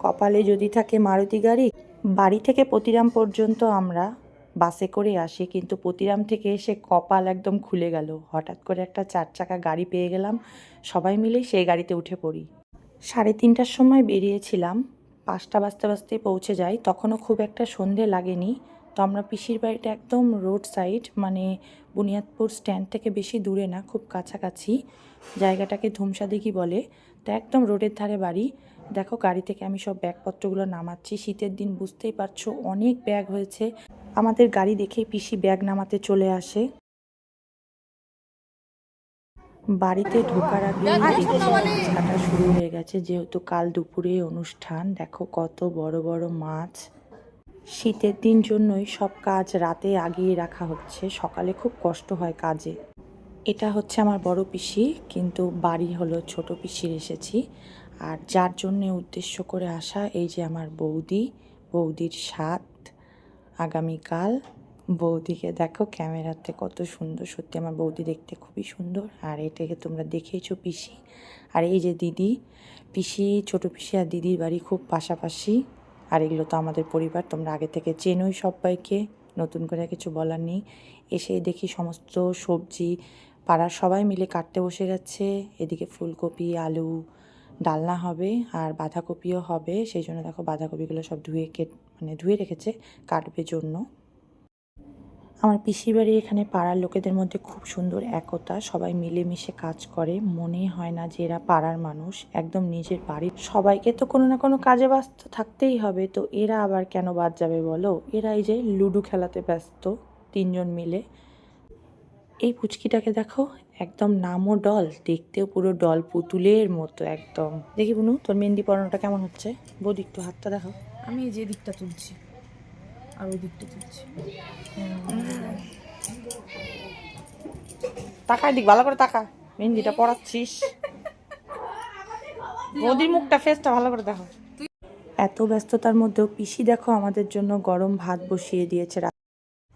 কপালে যদি থাকে মারুতি গাড়ি। বাড়ি থেকে পতিরাম পর্যন্ত আমরা বাসে করে আসি, কিন্তু পতিরাম থেকে এসে কপাল একদম খুলে গেল। হঠাৎ করে একটা 4 চাকা গাড়ি পেয়ে গেলাম, সবাই মিলে সেই গাড়িতে উঠে পড়ি। 3:30টার সময় বেরিয়েছিলাম, 5টা বাজতে বাজতেই পৌঁছে যাই। তখনও খুব একটা সন্ধে লাগেনি। তো আমরা পিসির বাড়িটা একদম রোড সাইড, মানে বুনিয়াদপুর স্ট্যান্ড থেকে বেশি দূরে না, খুব কাছাকাছি। জায়গাটাকে ধুমসাদিঘি বলে। তো একদম রোডের ধারে বাড়ি। দেখো গাড়ি থেকে আমি সব ব্যাগপত্রগুলো নামাচ্ছি। শীতের দিন বুঝতেই পারছো, অনেক ব্যাগ হয়েছে। আমাদের গাড়ি দেখেই পিসি ব্যাগ নামাতে চলে আসে। বাড়িতে ঢোকার আগে দেখছি মাছ কাটা শুরু হয়ে গেছে, যেহেতু কাল দুপুরে অনুষ্ঠান। দেখো কত বড় বড় মাছ। শীতের দিন জন্যই সব কাজ রাতে আগিয়ে রাখা হচ্ছে, সকালে খুব কষ্ট হয় কাজে। এটা হচ্ছে আমার বড় পিসি, কিন্তু বাড়ি হলো ছোট পিসির এসেছি। আর যার জন্যে উদ্দেশ্য করে আসা, এই যে আমার বৌদি, বৌদির সাত আগামীকাল। বৌদিকে দেখো ক্যামেরাতে কত সুন্দর, সত্যি আমার বৌদি দেখতে খুবই সুন্দর। আর এটাকে তোমরা দেখেইছো পিসি। আর এই যে দিদি, পিসি, ছোট পিসি আর দিদির বাড়ি খুব পাশাপাশি। আর এগুলো তো আমাদের পরিবার, তোমরা আগে থেকে চেনোই সবাইকে, নতুন করে কিছু বলার নেই। এসে দেখি সমস্ত সবজি পাড়ার সবাই মিলে কাটতে বসে গেছে। এদিকে ফুলকপি, আলু, ডালনা হবে, আর বাঁধাকপিও হবে। সেই জন্য দেখো বাঁধাকপিগুলো সব ধুয়ে রেখেছে কাটবে জন্য। আমার পিসির বাড়ি এখানে পাড়ার লোকেদের মধ্যে খুব সুন্দর একতা, সবাই মিলেমিশে কাজ করে। মনে হয় না যে এরা পাড়ার মানুষ, একদম নিজের বাড়ির। সবাইকে তো কোনো না কোনো কাজে ব্যস্ত থাকতেই হবে, তো এরা আবার কেন বাদ যাবে বলো? এরা এই যে লুডো খেলাতে ব্যস্ত 3জন মিলে। এই পুচকিটাকে দেখো, একদম নামও ডল, দেখতেও পুরো ডল, পুতুলের মতো একদম। দেখি বুনু, তোর মেহেন্দি পরানোটা কেমন হচ্ছে? বৌদি একটু হাতটা দেখো। আমি যে দিকটা তুলছি আর ওই দিকটা তুলছি। তাকায় দিক, ভালো করে তাকা। মেহেন্দিটা পরাচ্ছিস, বৌদির মুখটা, ফেসটা ভালো করে দেখো। এত ব্যস্ততার মধ্যেও পিসি দেখো আমাদের জন্য গরম ভাত বসিয়ে দিয়েছে।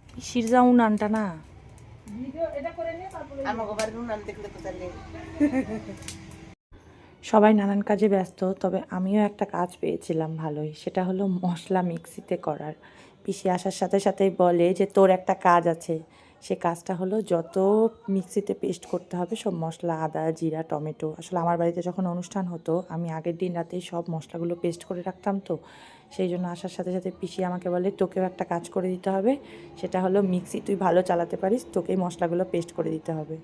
পিসির যা উনানটা না, সবাই নানান কাজে ব্যস্ত, তবে আমিও একটা কাজ পেয়েছিলাম ভালোই, সেটা হলো মশলা মিক্সিতে করার। পিসি আসার সাথে সাথেই বলে যে তোর একটা কাজ আছে। সে কাজটা হলো যত মিক্সিতে পেস্ট করতে হবে সব মশলা, আদা, জিরা, টমেটো। আসলে আমার বাড়িতে যখন অনুষ্ঠান হতো, আমি আগের দিন রাতেই সব মশলাগুলো পেস্ট করে রাখতাম, তো সেই জন্য আসার সাথে সাথে পিসি আমাকে বলে তোকেও একটা কাজ করে দিতে হবে। সেটা হলো মিক্সি তুই ভালো চালাতে পারিস, তোকেই মশলাগুলো পেস্ট করে দিতে হবে।